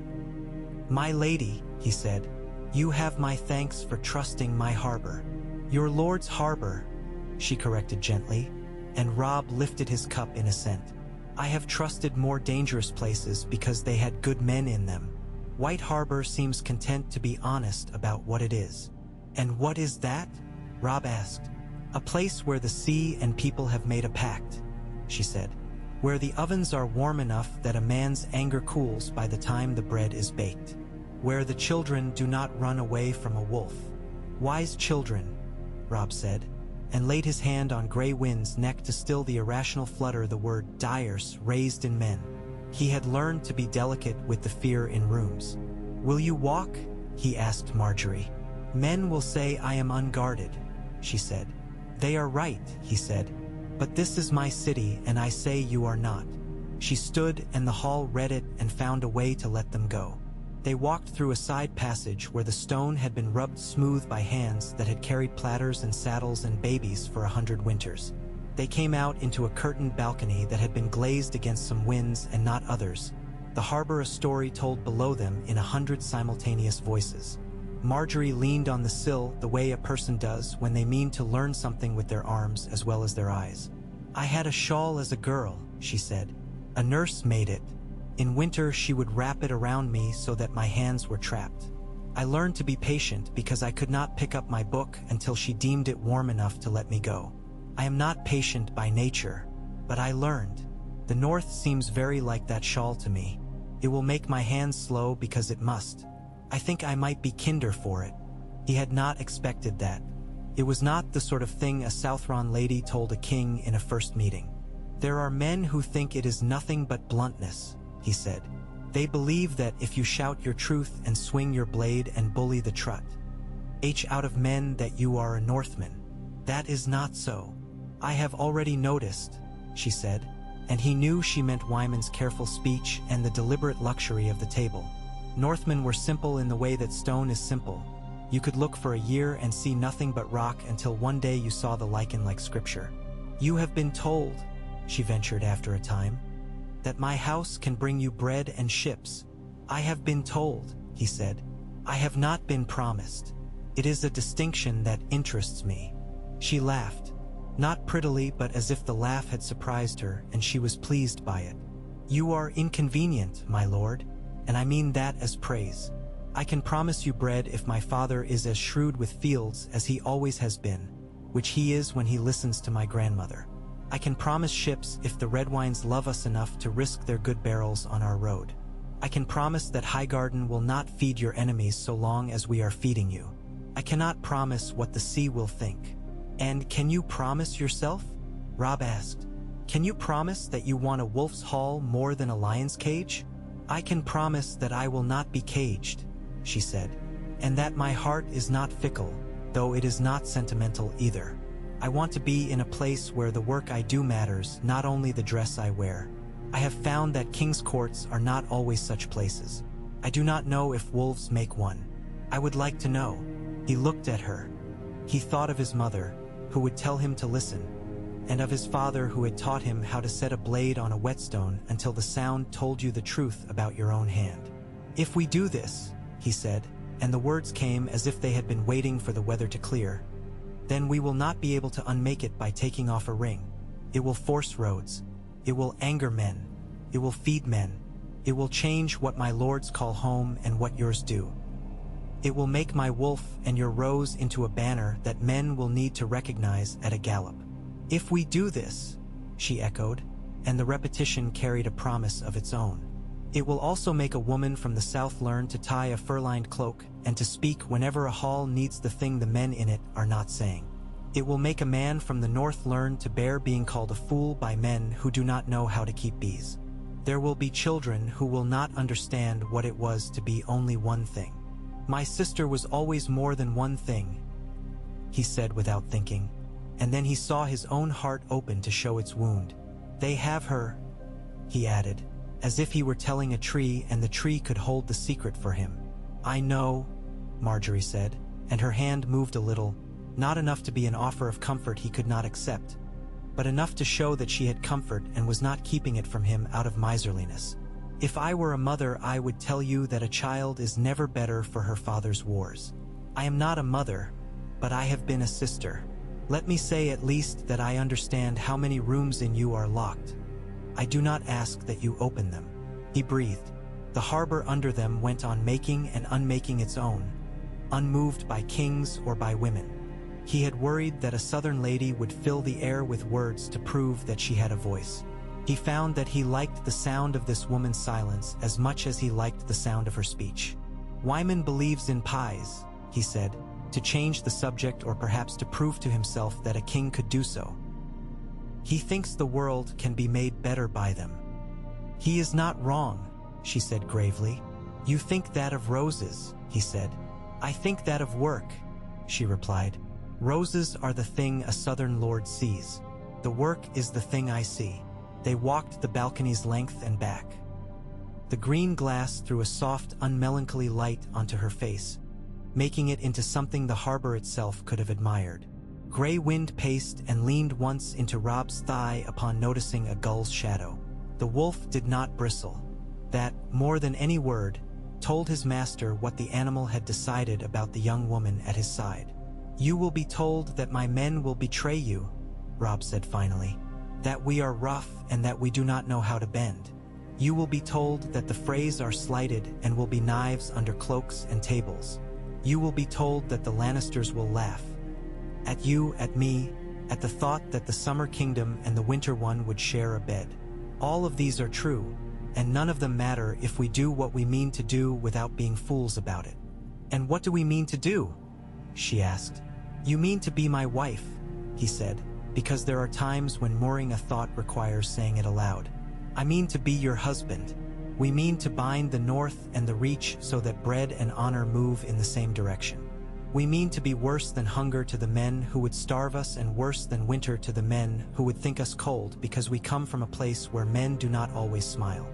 "My lady," he said, "you have my thanks for trusting my harbor." "Your lord's harbor," she corrected gently, and Robb lifted his cup in assent. "I have trusted more dangerous places because they had good men in them. White Harbor seems content to be honest about what it is." "And what is that?" Robb asked. "A place where the sea and people have made a pact," she said. "Where the ovens are warm enough that a man's anger cools by the time the bread is baked. Where the children do not run away from a wolf." "Wise children," Robb said, and laid his hand on Grey Wind's neck to still the irrational flutter the word Dyers raised in men. He had learned to be delicate with the fear in rooms. "Will you walk?" he asked Margaery. "Men will say I am unguarded," she said. "They are right," he said. "But this is my city, and I say you are not." She stood, and the hall read it and found a way to let them go. They walked through a side passage where the stone had been rubbed smooth by hands that had carried platters and saddles and babies for 100 winters. They came out into a curtained balcony that had been glazed against some winds and not others, the harbor a story told below them in 100 simultaneous voices. Margaery leaned on the sill the way a person does when they mean to learn something with their arms as well as their eyes. "I had a shawl as a girl," she said. "A nurse made it. In winter she would wrap it around me so that my hands were trapped. I learned to be patient because I could not pick up my book until she deemed it warm enough to let me go. I am not patient by nature, but I learned. The North seems very like that shawl to me. It will make my hands slow because it must. I think I might be kinder for it." He had not expected that. It was not the sort of thing a Southron lady told a king in a first meeting. "There are men who think it is nothing but bluntness," he said. "They believe that if you shout your truth and swing your blade and bully the trut out of men that you are a Northman. That is not so. I have already noticed," she said, and he knew she meant Wyman's careful speech and the deliberate luxury of the table. Northmen were simple in the way that stone is simple. You could look for a year and see nothing but rock until one day you saw the lichen like scripture. "You have been told," she ventured after a time, "that my house can bring you bread and ships." "I have been told," he said. "I have not been promised. It is a distinction that interests me." She laughed, not prettily but as if the laugh had surprised her and she was pleased by it. "You are inconvenient, my lord, and I mean that as praise. I can promise you bread if my father is as shrewd with fields as he always has been, which he is when he listens to my grandmother. I can promise ships if the Redwynes love us enough to risk their good barrels on our road. I can promise that Highgarden will not feed your enemies so long as we are feeding you. I cannot promise what the sea will think." "And can you promise yourself?" Robb asked. "Can you promise that you want a wolf's haul more than a lion's cage?" "I can promise that I will not be caged," she said, "and that my heart is not fickle, though it is not sentimental either. I want to be in a place where the work I do matters, not only the dress I wear. I have found that king's courts are not always such places. I do not know if wolves make one. I would like to know." He looked at her. He thought of his mother, who would tell him to listen, and of his father who had taught him how to set a blade on a whetstone until the sound told you the truth about your own hand. "If we do this," he said, and the words came as if they had been waiting for the weather to clear, "then we will not be able to unmake it by taking off a ring. It will force roads. It will anger men. It will feed men. It will change what my lords call home and what yours do. It will make my wolf and your rose into a banner that men will need to recognize at a gallop." "If we do this," she echoed, and the repetition carried a promise of its own. "It will also make a woman from the south learn to tie a fur-lined cloak and to speak whenever a hall needs the thing the men in it are not saying. It will make a man from the north learn to bear being called a fool by men who do not know how to keep bees. There will be children who will not understand what it was to be only one thing. My sister was always more than one thing," he said without thinking, and then he saw his own heart open to show its wound. "They have her," he added, as if he were telling a tree and the tree could hold the secret for him. "I know," Margaery said, and her hand moved a little, not enough to be an offer of comfort he could not accept, but enough to show that she had comfort and was not keeping it from him out of miserliness. "If I were a mother, I would tell you that a child is never better for her father's wars. I am not a mother, but I have been a sister. Let me say at least that I understand how many rooms in you are locked. I do not ask that you open them." He breathed. The harbor under them went on making and unmaking its own, unmoved by kings or by women. He had worried that a southern lady would fill the air with words to prove that she had a voice. He found that he liked the sound of this woman's silence as much as he liked the sound of her speech. "Wyman believes in pies," he said, to change the subject or perhaps to prove to himself that a king could do so. He thinks the world can be made better by them. He is not wrong, she said gravely. You think that of roses, he said. I think that of work, she replied. Roses are the thing a southern lord sees. The work is the thing I see. They walked the balcony's length and back. The green glass threw a soft, unmelancholy light onto her face, making it into something the harbor itself could have admired. Gray wind paced and leaned once into Robb's thigh upon noticing a gull's shadow. The wolf did not bristle. That, more than any word, told his master what the animal had decided about the young woman at his side. You will be told that my men will betray you, Robb said finally, that we are rough and that we do not know how to bend. You will be told that the Freys are slighted and will be knives under cloaks and tables. You will be told that the Lannisters will laugh. At you, at me, at the thought that the Summer Kingdom and the Winter one would share a bed. All of these are true, and none of them matter if we do what we mean to do without being fools about it. And what do we mean to do? She asked. You mean to be my wife, he said, because there are times when mooring a thought requires saying it aloud. I mean to be your husband. We mean to bind the north and the reach so that bread and honor move in the same direction. We mean to be worse than hunger to the men who would starve us and worse than winter to the men who would think us cold because we come from a place where men do not always smile.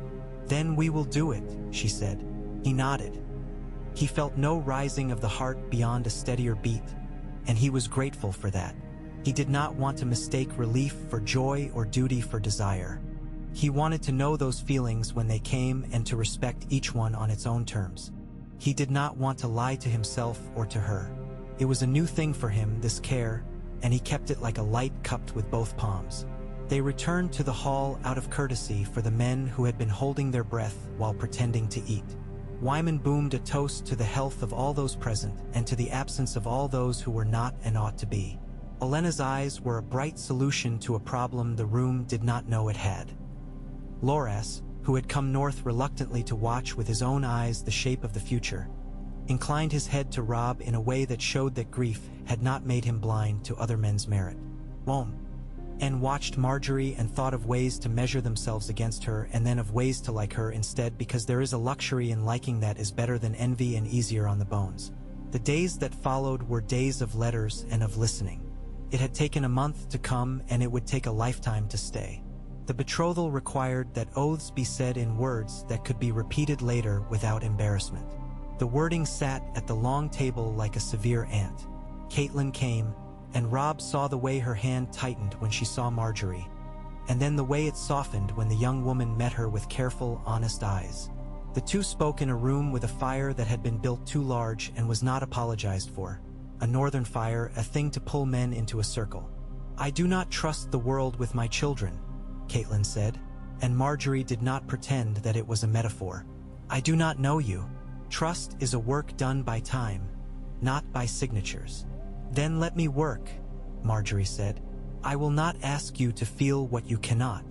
Then we will do it, she said. He nodded. He felt no rising of the heart beyond a steadier beat, and he was grateful for that. He did not want to mistake relief for joy or duty for desire. He wanted to know those feelings when they came and to respect each one on its own terms. He did not want to lie to himself or to her. It was a new thing for him, this care, and he kept it like a light cupped with both palms. They returned to the hall out of courtesy for the men who had been holding their breath while pretending to eat. Wyman boomed a toast to the health of all those present and to the absence of all those who were not and ought to be. Olenna's eyes were a bright solution to a problem the room did not know it had. Loras, who had come north reluctantly to watch with his own eyes the shape of the future, inclined his head to Robb in a way that showed that grief had not made him blind to other men's merit. And watched Margaery and thought of ways to measure themselves against her and then of ways to like her instead, because there is a luxury in liking that is better than envy and easier on the bones. The days that followed were days of letters and of listening. It had taken a month to come and it would take a lifetime to stay. The betrothal required that oaths be said in words that could be repeated later without embarrassment. The wording sat at the long table like a severe aunt. Catelyn came, and Robb saw the way her hand tightened when she saw Margaery, and then the way it softened when the young woman met her with careful, honest eyes. The two spoke in a room with a fire that had been built too large and was not apologized for. A northern fire, a thing to pull men into a circle. I do not trust the world with my children, Catelyn said, and Margaery did not pretend that it was a metaphor. I do not know you. Trust is a work done by time, not by signatures. Then let me work, Margaery said. I will not ask you to feel what you cannot.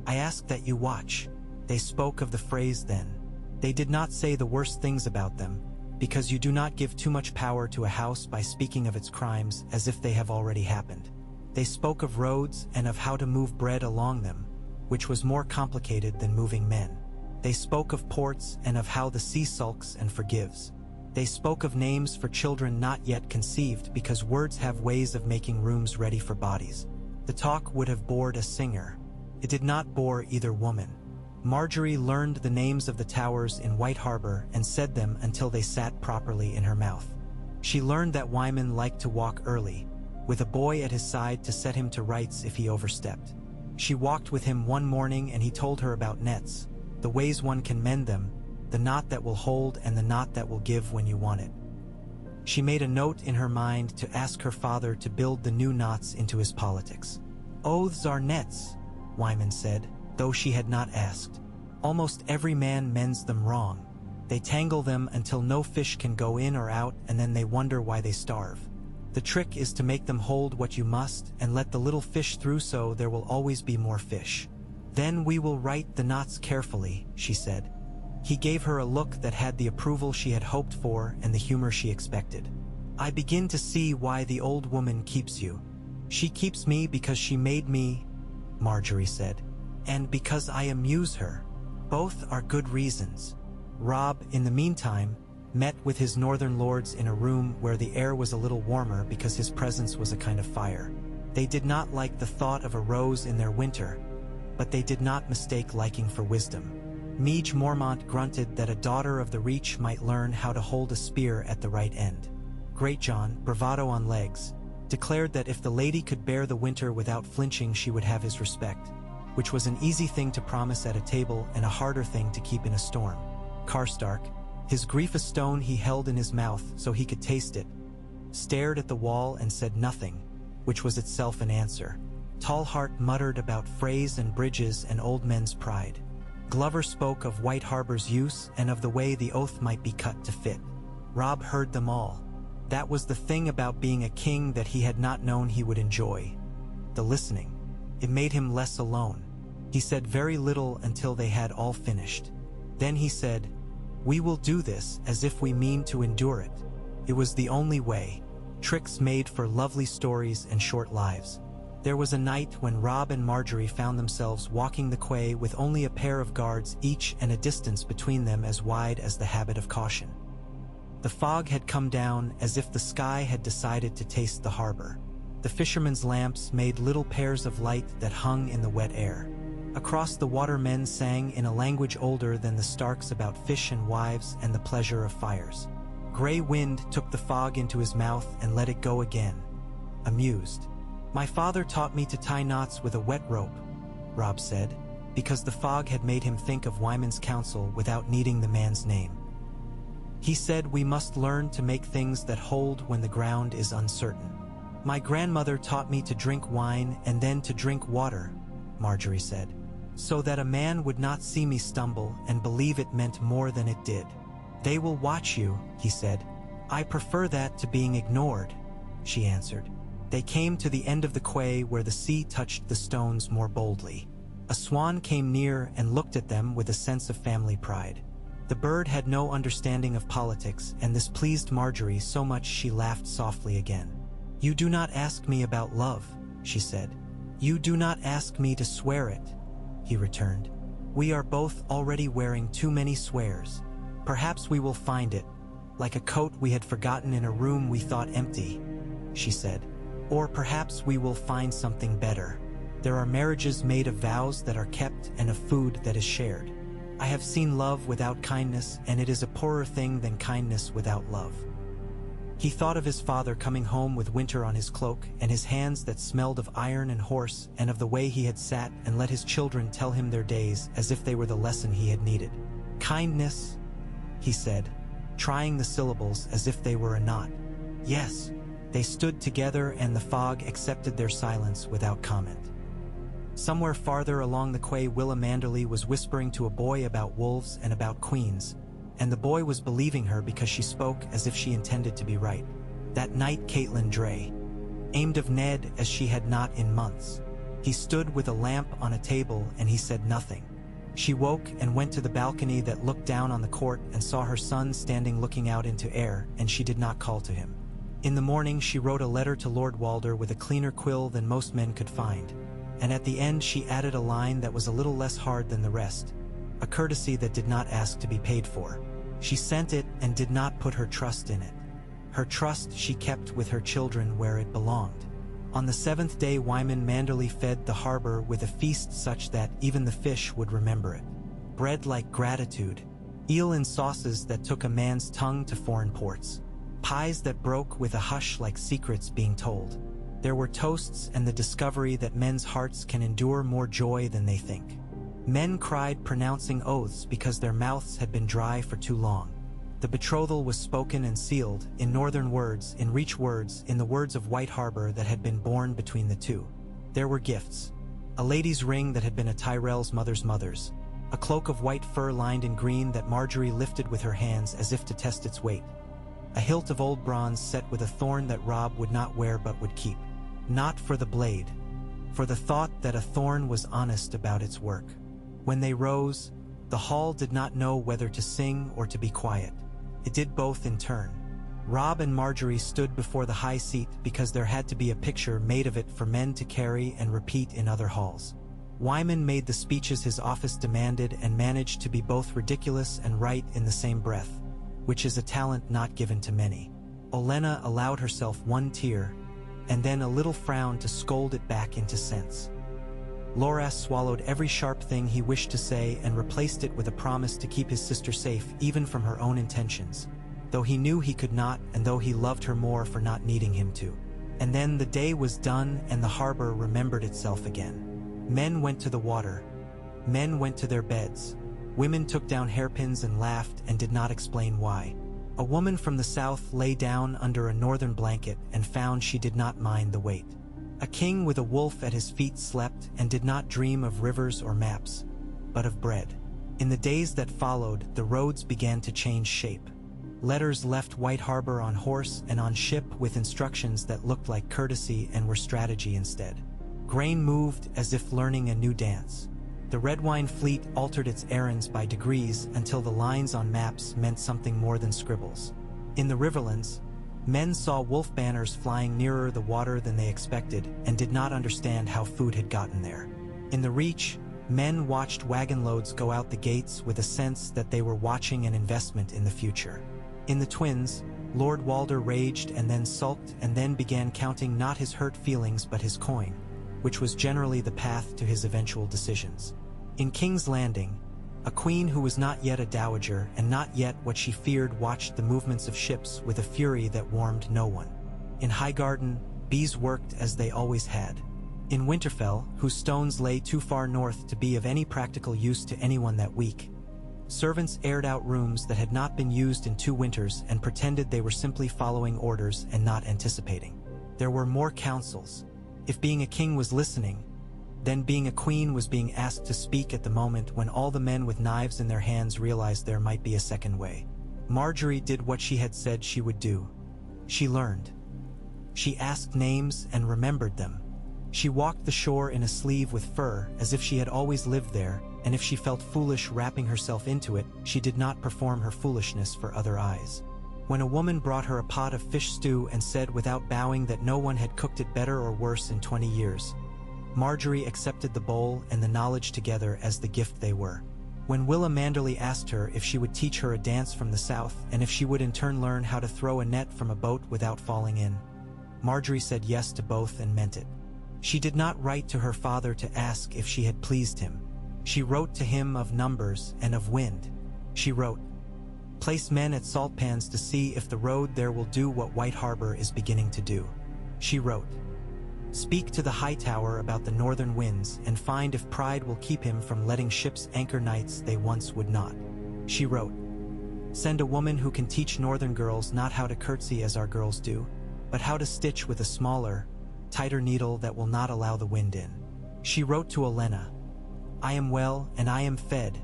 I ask that you watch. They spoke of the phrase then. They did not say the worst things about them, because you do not give too much power to a house by speaking of its crimes as if they have already happened. They spoke of roads and of how to move bread along them, which was more complicated than moving men. They spoke of ports and of how the sea sulks and forgives. They spoke of names for children not yet conceived because words have ways of making rooms ready for bodies. The talk would have bored a singer. It did not bore either woman. Margaery learned the names of the towers in White Harbor and said them until they sat properly in her mouth. She learned that Wyman liked to walk early, with a boy at his side to set him to rights if he overstepped. She walked with him one morning and he told her about nets, the ways one can mend them, the knot that will hold and the knot that will give when you want it. She made a note in her mind to ask her father to build the new knots into his politics. Oaths are nets, Wyman said, though she had not asked. Almost every man mends them wrong. They tangle them until no fish can go in or out, and then they wonder why they starve. The trick is to make them hold what you must and let the little fish through so there will always be more fish. Then we will write the knots carefully, she said. He gave her a look that had the approval she had hoped for and the humor she expected. I begin to see why the old woman keeps you. She keeps me because she made me, Margaery said, and because I amuse her. Both are good reasons. Robb, in the meantime, met with his northern lords in a room where the air was a little warmer because his presence was a kind of fire. They did not like the thought of a rose in their winter, but they did not mistake liking for wisdom. Meage Mormont grunted that a daughter of the Reach might learn how to hold a spear at the right end. Greatjon, bravado on legs, declared that if the lady could bear the winter without flinching, she would have his respect, which was an easy thing to promise at a table and a harder thing to keep in a storm. Karstark, his grief a stone he held in his mouth so he could taste it, stared at the wall and said nothing, which was itself an answer. Tallheart muttered about frays and bridges and old men's pride. Glover spoke of White Harbor's use and of the way the oath might be cut to fit. Robb heard them all. That was the thing about being a king that he had not known he would enjoy. The listening. It made him less alone. He said very little until they had all finished. Then he said, "We will do this as if we mean to endure it." It was the only way. Tricks made for lovely stories and short lives. There was a night when Robb and Margaery found themselves walking the quay with only a pair of guards each and a distance between them as wide as the habit of caution. The fog had come down as if the sky had decided to taste the harbor. The fishermen's lamps made little pairs of light that hung in the wet air. Across the water men sang in a language older than the Starks about fish and wives and the pleasure of fires. Grey Wind took the fog into his mouth and let it go again, amused. "My father taught me to tie knots with a wet rope," Robb said, because the fog had made him think of Wyman's counsel without needing the man's name. "He said we must learn to make things that hold when the ground is uncertain." "My grandmother taught me to drink wine and then to drink water," Margaery said, "so that a man would not see me stumble and believe it meant more than it did." "They will watch you," he said. "I prefer that to being ignored," she answered. They came to the end of the quay where the sea touched the stones more boldly. A swan came near and looked at them with a sense of family pride. The bird had no understanding of politics, and this pleased Margaery so much she laughed softly again. "You do not ask me about love," she said. "You do not ask me to swear it," he returned. "We are both already wearing too many swears. Perhaps we will find it, like a coat we had forgotten in a room we thought empty," she said. "Or perhaps we will find something better. There are marriages made of vows that are kept and of food that is shared. I have seen love without kindness, and it is a poorer thing than kindness without love." He thought of his father coming home with winter on his cloak and his hands that smelled of iron and horse, and of the way he had sat and let his children tell him their days as if they were the lesson he had needed. "Kindness," he said, trying the syllables as if they were a knot. "Yes." They stood together and the fog accepted their silence without comment. Somewhere farther along the quay, Willa Manderly was whispering to a boy about wolves and about queens, and the boy was believing her because she spoke as if she intended to be right. That night Catelyn Dray aimed of Ned as she had not in months. He stood with a lamp on a table and he said nothing. She woke and went to the balcony that looked down on the court and saw her son standing looking out into air, and she did not call to him. In the morning she wrote a letter to Lord Walder with a cleaner quill than most men could find, and at the end she added a line that was a little less hard than the rest, a courtesy that did not ask to be paid for. She sent it and did not put her trust in it. Her trust she kept with her children where it belonged. On the 7th day Wyman Manderly fed the harbor with a feast such that even the fish would remember it. Bread like gratitude, eel in sauces that took a man's tongue to foreign ports, pies that broke with a hush like secrets being told. There were toasts and the discovery that men's hearts can endure more joy than they think. Men cried pronouncing oaths because their mouths had been dry for too long. The betrothal was spoken and sealed, in northern words, in Reach words, in the words of White Harbor that had been born between the two. There were gifts. A lady's ring that had been a Tyrell's mother's, a cloak of white fur lined in green that Margaery lifted with her hands as if to test its weight, a hilt of old bronze set with a thorn that Robb would not wear but would keep. Not for the blade, for the thought that a thorn was honest about its work. When they rose, the hall did not know whether to sing or to be quiet. It did both in turn. Robb and Margaery stood before the high seat because there had to be a picture made of it for men to carry and repeat in other halls. Wyman made the speeches his office demanded and managed to be both ridiculous and right in the same breath, which is a talent not given to many. Olenna allowed herself one tear, and then a little frown to scold it back into sense. Loras swallowed every sharp thing he wished to say and replaced it with a promise to keep his sister safe even from her own intentions, though he knew he could not and though he loved her more for not needing him to. And then the day was done and the harbor remembered itself again. Men went to the water. Men went to their beds. Women took down hairpins and laughed and did not explain why. A woman from the south lay down under a northern blanket and found she did not mind the weight. A king with a wolf at his feet slept and did not dream of rivers or maps, but of bread. In the days that followed, the roads began to change shape. Letters left White Harbor on horse and on ship with instructions that looked like courtesy and were strategy instead. Grain moved as if learning a new dance. The red wine fleet altered its errands by degrees until the lines on maps meant something more than scribbles. In the riverlands, men saw wolf banners flying nearer the water than they expected and did not understand how food had gotten there. In the Reach, men watched wagon loads go out the gates with a sense that they were watching an investment in the future. In the Twins, Lord Walder raged and then sulked and then began counting not his hurt feelings but his coin, which was generally the path to his eventual decisions. In King's Landing, a queen who was not yet a dowager and not yet what she feared watched the movements of ships with a fury that warmed no one. In Highgarden, bees worked as they always had. In Winterfell, whose stones lay too far north to be of any practical use to anyone that week, servants aired out rooms that had not been used in 2 winters and pretended they were simply following orders and not anticipating. There were more councils. If being a king was listening, then being a queen was being asked to speak at the moment when all the men with knives in their hands realized there might be a second way. Margaery did what she had said she would do. She learned. She asked names and remembered them. She walked the shore in a sleeve with fur as if she had always lived there, and if she felt foolish wrapping herself into it, she did not perform her foolishness for other eyes. When a woman brought her a pot of fish stew and said without bowing that no one had cooked it better or worse in 20 years, Margaery accepted the bowl and the knowledge together as the gift they were. When Willa Manderly asked her if she would teach her a dance from the south and if she would in turn learn how to throw a net from a boat without falling in, Margaery said yes to both and meant it. She did not write to her father to ask if she had pleased him. She wrote to him of numbers and of wind. She wrote, "Place men at salt pans to see if the road there will do what White Harbor is beginning to do." She wrote, "Speak to the high tower about the northern winds and find if pride will keep him from letting ships anchor nights they once would not." She wrote, "Send a woman who can teach northern girls not how to curtsy as our girls do, but how to stitch with a smaller, tighter needle that will not allow the wind in." She wrote to Olenna, "I am well and I am fed,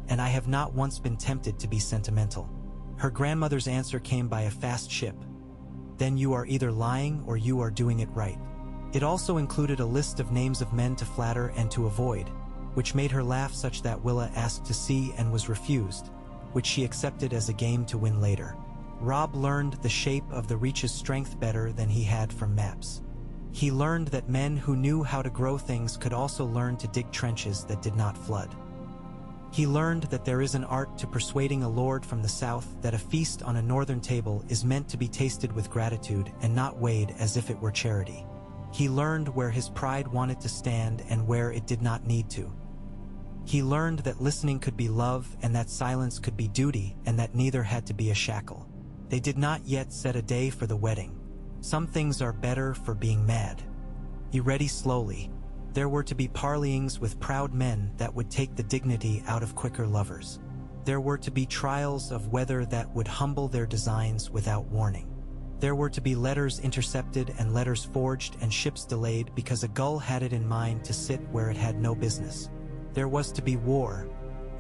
and I have not once been tempted to be sentimental." Her grandmother's answer came by a fast ship, "Then you are either lying or you are doing it right." It also included a list of names of men to flatter and to avoid, which made her laugh such that Willa asked to see and was refused, which she accepted as a game to win later. Robb learned the shape of the Reach's strength better than he had from maps. He learned that men who knew how to grow things could also learn to dig trenches that did not flood. He learned that there is an art to persuading a lord from the south that a feast on a northern table is meant to be tasted with gratitude and not weighed as if it were charity. He learned where his pride wanted to stand and where it did not need to. He learned that listening could be love and that silence could be duty and that neither had to be a shackle. They did not yet set a day for the wedding. Some things are better for being mad. He ready slowly. There were to be parleyings with proud men that would take the dignity out of quicker lovers. There were to be trials of weather that would humble their designs without warning. There were to be letters intercepted and letters forged and ships delayed because a gull had it in mind to sit where it had no business. There was to be war,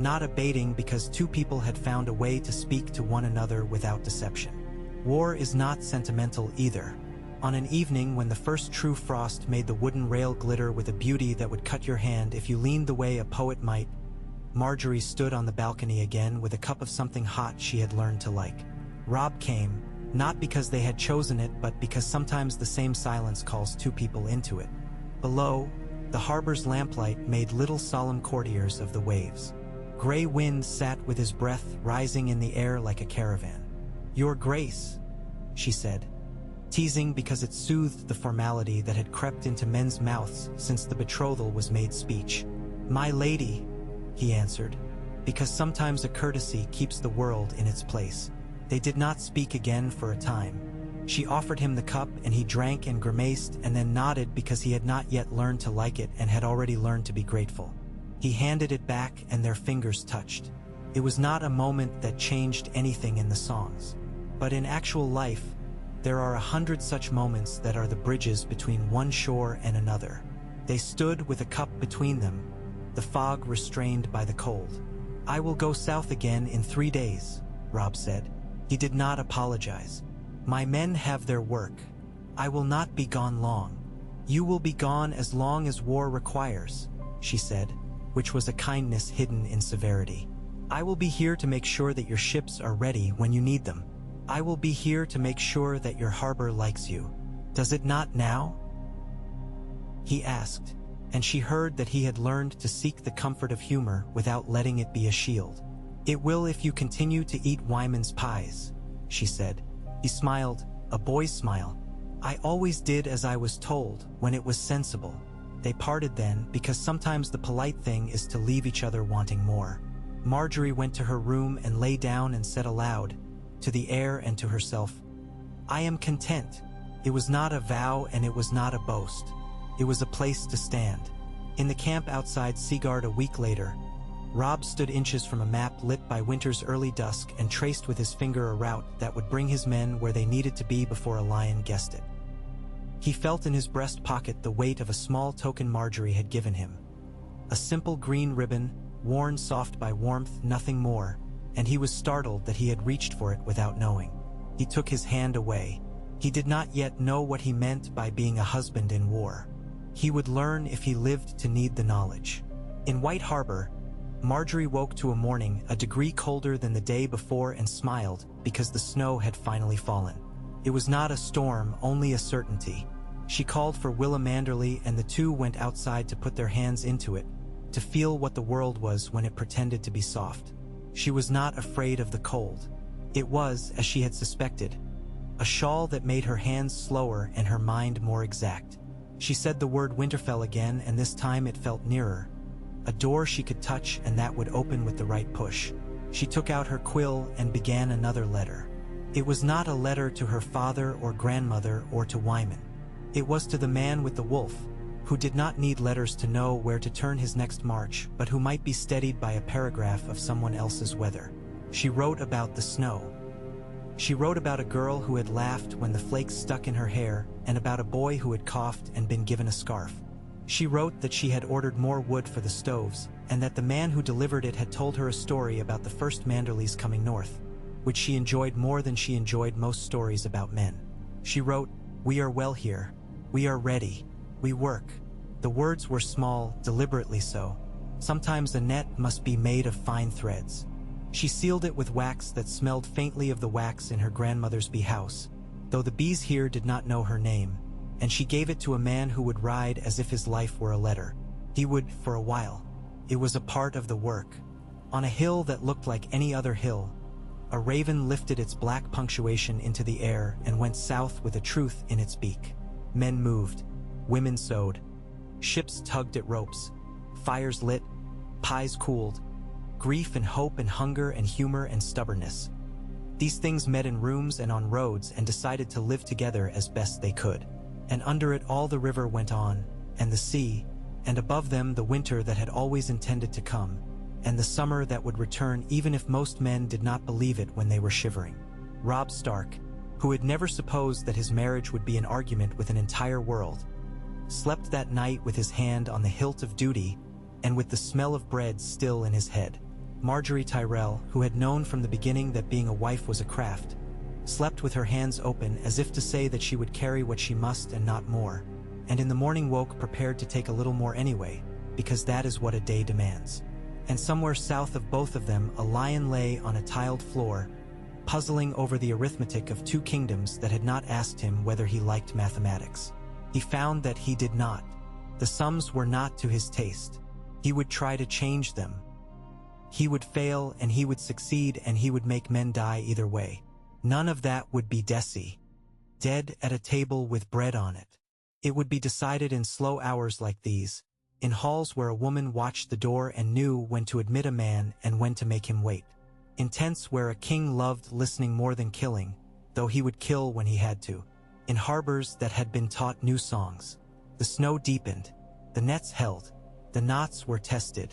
not abating because 2 people had found a way to speak to one another without deception. War is not sentimental either. On an evening when the first true frost made the wooden rail glitter with a beauty that would cut your hand if you leaned the way a poet might, Margaery stood on the balcony again with a cup of something hot she had learned to like. Robb came, not because they had chosen it, but because sometimes the same silence calls two people into it. Below, the harbor's lamplight made little solemn courtiers of the waves. Gray Wind sat with his breath rising in the air like a caravan. "Your Grace," she said, teasing because it soothed the formality that had crept into men's mouths since the betrothal was made speech. "My lady," he answered, because sometimes a courtesy keeps the world in its place. They did not speak again for a time. She offered him the cup and he drank and grimaced and then nodded because he had not yet learned to like it and had already learned to be grateful. He handed it back and their fingers touched. It was not a moment that changed anything in the songs. But in actual life, there are 100 such moments that are the bridges between one shore and another. They stood with a cup between them, the fog restrained by the cold. "I will go south again in 3 days," Robb said. He did not apologize. "My men have their work. I will not be gone long." "You will be gone as long as war requires," she said, which was a kindness hidden in severity. "I will be here to make sure that your ships are ready when you need them. I will be here to make sure that your harbor likes you. Does it not now?" He asked, and she heard that he had learned to seek the comfort of humor without letting it be a shield. "It will if you continue to eat Wyman's pies," she said. He smiled, a boy's smile. "I always did as I was told, when it was sensible." They parted then, because sometimes the polite thing is to leave each other wanting more. Margaery went to her room and lay down and said aloud, to the air and to herself, "I am content." It was not a vow and it was not a boast. It was a place to stand. In the camp outside Seaguard a week later, Robb stood inches from a map lit by winter's early dusk and traced with his finger a route that would bring his men where they needed to be before a lion guessed it. He felt in his breast pocket the weight of a small token Margaery had given him. A simple green ribbon, worn soft by warmth, nothing more, and he was startled that he had reached for it without knowing. He took his hand away. He did not yet know what he meant by being a husband in war. He would learn if he lived to need the knowledge. In White Harbor, Margaery woke to a morning a degree colder than the day before and smiled because the snow had finally fallen. It was not a storm, only a certainty. She called for Willa Manderley and the two went outside to put their hands into it, to feel what the world was when it pretended to be soft. She was not afraid of the cold. It was, as she had suspected, a shawl that made her hands slower and her mind more exact. She said the word Winterfell again, and this time it felt nearer. A door she could touch and that would open with the right push. She took out her quill and began another letter. It was not a letter to her father or grandmother or to Wyman. It was to the man with the wolf, who did not need letters to know where to turn his next march, but who might be steadied by a paragraph of someone else's weather. She wrote about the snow. She wrote about a girl who had laughed when the flakes stuck in her hair, and about a boy who had coughed and been given a scarf. She wrote that she had ordered more wood for the stoves, and that the man who delivered it had told her a story about the first Manderleys coming north, which she enjoyed more than she enjoyed most stories about men. She wrote, "We are well here. We are ready. We work." The words were small, deliberately so. Sometimes a net must be made of fine threads. She sealed it with wax that smelled faintly of the wax in her grandmother's bee house, though the bees here did not know her name, and she gave it to a man who would ride as if his life were a letter. He would, for a while. It was a part of the work. On a hill that looked like any other hill, a raven lifted its black punctuation into the air and went south with a truth in its beak. Men moved. Women sewed. Ships tugged at ropes. Fires lit. Pies cooled. Grief and hope and hunger and humor and stubbornness. These things met in rooms and on roads and decided to live together as best they could. And under it all the river went on, and the sea, and above them the winter that had always intended to come, and the summer that would return even if most men did not believe it when they were shivering. Robb Stark, who had never supposed that his marriage would be an argument with an entire world, slept that night with his hand on the hilt of duty and with the smell of bread still in his head. Margaery Tyrell, who had known from the beginning that being a wife was a craft, slept with her hands open as if to say that she would carry what she must and not more, and in the morning woke prepared to take a little more anyway, because that is what a day demands. And somewhere south of both of them a lion lay on a tiled floor, puzzling over the arithmetic of two kingdoms that had not asked him whether he liked mathematics. He found that he did not. The sums were not to his taste. He would try to change them. He would fail and he would succeed and he would make men die either way. None of that would be Desi. Dead at a table with bread on it. It would be decided in slow hours like these, in halls where a woman watched the door and knew when to admit a man and when to make him wait. In tents where a king loved listening more than killing, though he would kill when he had to. In harbors that had been taught new songs. The snow deepened, the nets held, the knots were tested.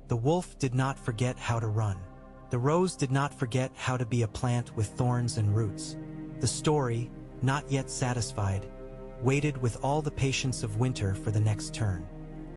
The wolf did not forget how to run. The rose did not forget how to be a plant with thorns and roots. The story, not yet satisfied, waited with all the patience of winter for the next turn.